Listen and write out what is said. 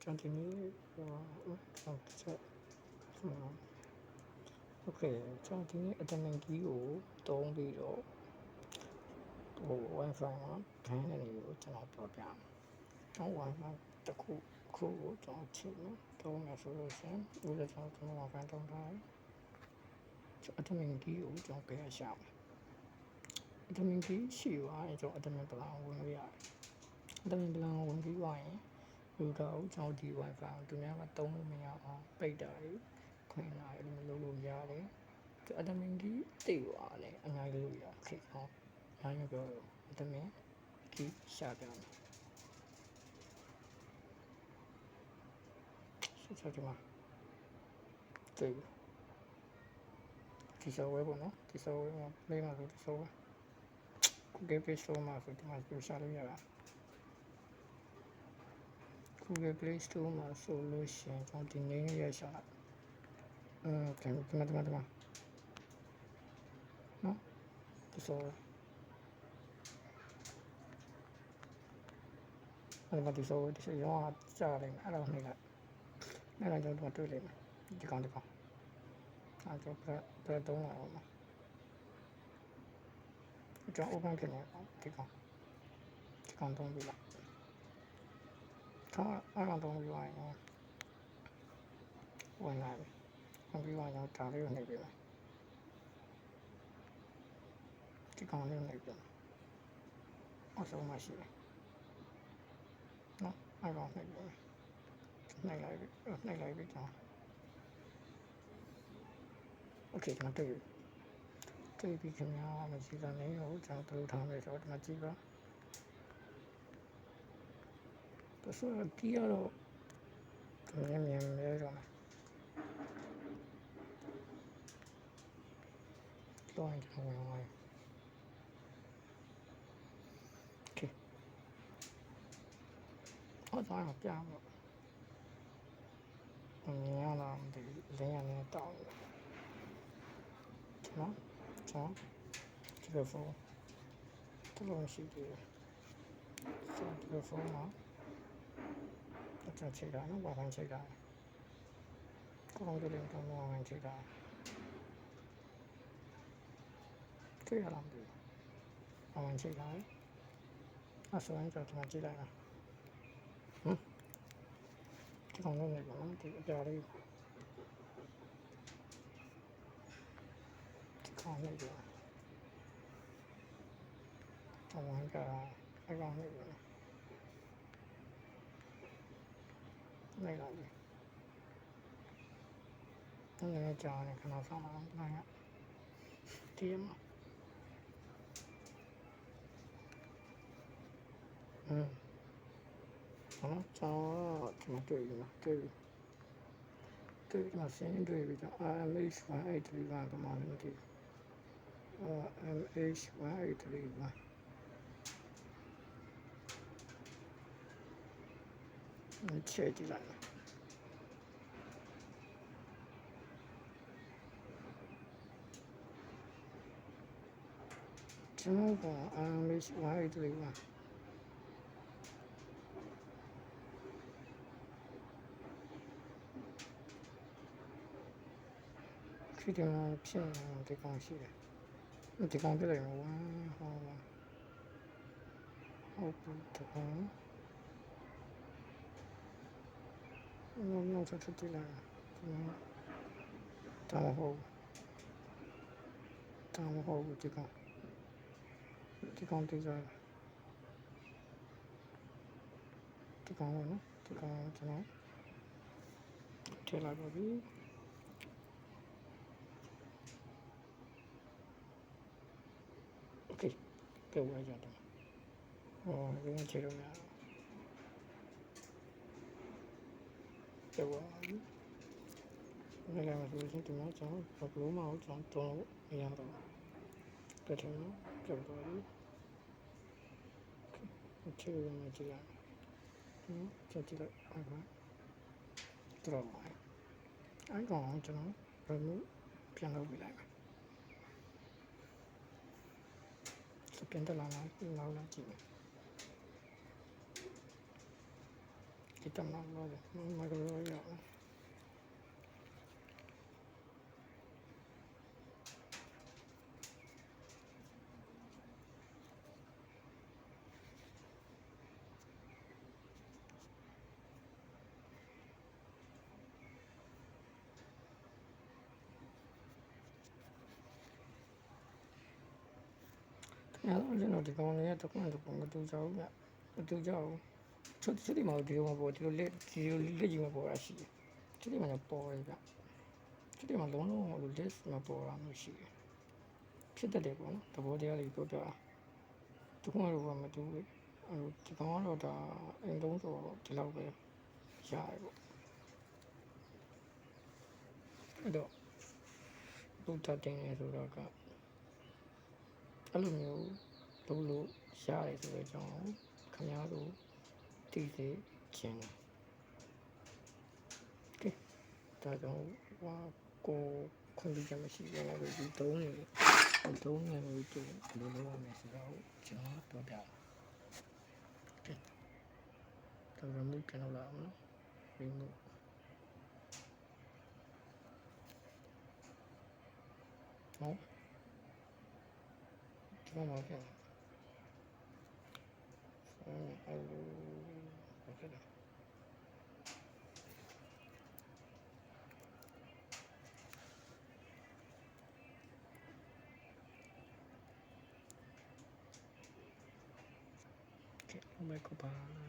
ကျွန်တော်ဒီနေ့ကျွန်တော်โอเคကျွန်တော်ဒီနေ့အတမင်ကြီးကိုတုံးပြီးတော့Wi-Fi မှာခန်းနေကိုကျွန်တော်ပြောပြမယ်။ကျွန်တော် Wi-Fi တစ်ခုကိုကျွန်တော်ချိန်မယ်။တုံးမယ်ဆိုလို့ရှိရင်ဒီလိုကျွန်တော် Wi-Fi တုံးထားတယ်။အတမင်ကြီးကိုကျွန်တော်ပြရရှာမယ်။အတမင်ကြီးရှိသွားရင်ကျွန်တော်အတမင်ပလန်ဝင်လို့ရတယ်။အတမင်ပလန်ဝင်ပြီးသွားရင်ဒီတော့ကျွန်တော်ဒီ Wi-Fi ကိုသူများကတုံးလို့မရအောင်ပိတ်တာတွေခွင့်လာတယ်လို့လုပ်လို့ရတယ်။အတမင်ကြီးတိတ်သွားတယ်အများကြီးလို့ရခေတ်ဟော။အားရပြောအတမင်ကြီးရှာပြမယ်။ဆက်ကြမှာတိတ်ဒီစောဝဲပေါ့နော်ဒီစောဝဲမှာလေးမှာဆိုဒီစောဝဲ Google Play Store မှာဆိုဒီမှာပြရှာလို့ရတာGoogle Play Store မှာဆိုလို့ရှိရင်ကျွန်တော်ဒီနေရရှာဒီမှာနော်ဒီစောအဲ့ဒီစောဒီစောရောကြားတယ်အဲ့တော့နေလိုက်အဲ့ဒါကျွန်တော်တွေ့လိမ့်မယ်ဒီကောင်အဲ့တော့ပြတော့လာအောင်ကျွန်တော် open ဖြစ်နေဒီကောင်တုံးပြီးလားအဲ့ကောင်တုံးပြီးသွားရင်ဝင်လာပြီဝင်ပြီးသွားရင်ဒါလေးကိုနှိပ်ပြမယ်ဒီကောင်လေးကိုနှိပ်ပြမယ်အဆုံးမရှိတယ်နော်အဲ့ကောင်နှိပ်ပြမယ်နှိပ်လိုက်ပြီကျွန်တော်โอเคကျွန်တော်တွေ့ပြီခင်ဗျာမရှိတာလည်းဟိုကျွန်တော်တို့ထားမယ်ဆိုတော့ဒီမှာကြည့်ပါဆိုတော့ဒီကတော့မြင်ရဲတော့လောင်းကျွန်တော်ဝင်โอเคဟောသားပြပါမြင်ရလားဒီလင်းရနေတောင်းနော်ကျွန်တော်ဒီလိုဖုန်းတော်တော်ရှိတယ်ကျွန်တော်ဒီလိုဖုန်းမှာကျွန်တော်ချိန်တာနော်ဘာမှချိန်တာကိုယ်တို့လည်းတော့ဘာမှချိန်တာတွေ့ရလားမသိဘူးဘာမှချိန်တာအဆောင်းကျွန်တော်ကြည့်လိုက်ပါဒီကောင်လုံးနဲ့ပေါ့ဒီအပြားလေးဒီကောင်လေးတော့အဝမ်းကအကောင်လေးပေါ့လိုက်လာပြီအဲ့ကြောင်းနဲ့ခဏဆောင်အောင်နိုင်ရဒီမှာကျွန်တော်ကျွန်တော်တွေ့မှာဆင်းတွေ့ပြီးတော့ MH183 ကမှမသိဘူးMH183 ချက်ကြည့်လိုက်ကျွန်တော်က MH183 ဖြစ်တယ်ဖြစ်ဒီကောင်ရှိတယ်ဒီကောင်ပြလိုက်မှာဟုတ်ပြီတော့နောက်ဆက်ထည့်လိုက်တာမဟုတ်ဘူးဒီကောင်တိကျဒီကောင်နော်ဒီကောင်ကျွန်တော်ထည့်လိုက်ပါပြီโอเคပြဝဲကြတယ်ဒီမှာခြေလို့ရတယ်ပြဝဲလည်းမဆိုရင်ဒီမှာကျွန်တော်ဘလို့မအောင်ကျွန်တော်တော့မရတော့ပြတယ်နော်ပြတော့ဒီခြေလို့မကြည့်ရချက်ကြည့်လိုက်အဲ့ဒါတော့အဲ့ကောင်ကျွန်တော်ဘယ်လိုပြန်လုပ်ပြလိုက်ပြန်တက်လာကြည့်မယ်ဒီ တက်မှာလို့မကလို့ရအောင်အဲ့တော့ကျွန်တော်ဒီကောင်လေးတကွန်းတကွန်းမတူကြဘူးဗျမတူကြဘူးချက်ဒီမှာဒီလိုမပေါ်ဒီလိုလက်ကြီးမပေါ်ရရှိတယ်ချက်ဒီမှာပေါ်ရဗျချက်ဒီမှာလုံးလုံးဟိုလက်မပေါ်ရမရှိဘူးဖြစ်တယ်ပေါ့နော်သဘောတရားလေးပြောပြတကွန်းတော့မတူဘူးဒီကောင်ကတော့ဒါအိမ်တုံးဆိုတော့ဒီလောက်ပဲရတယ်ပေါ့အဲ့တော့ဘုဒ္ဓတင်နေဆိုတော့ကအဲ့လိုမျိုးလုပ်လို့ရတယ်ဆိုတဲ့အကြောင်းခင်ဗျားတို့သိစေချင်တယ်ကဲဒါကြောင့်ကိုခွင့်ပြုချက်မရှိဘူးလည်းဒီတုံးနေလို့တူဘယ်လိုလုပ်ရမလဲဆိုတော့ကျွန်တော်ပြောပြကဲဒါကမှကျွန်တော်လာအောင်နော်ဒီလိုဟုတ်ကျွန်တော်ပြောCome ecco qua.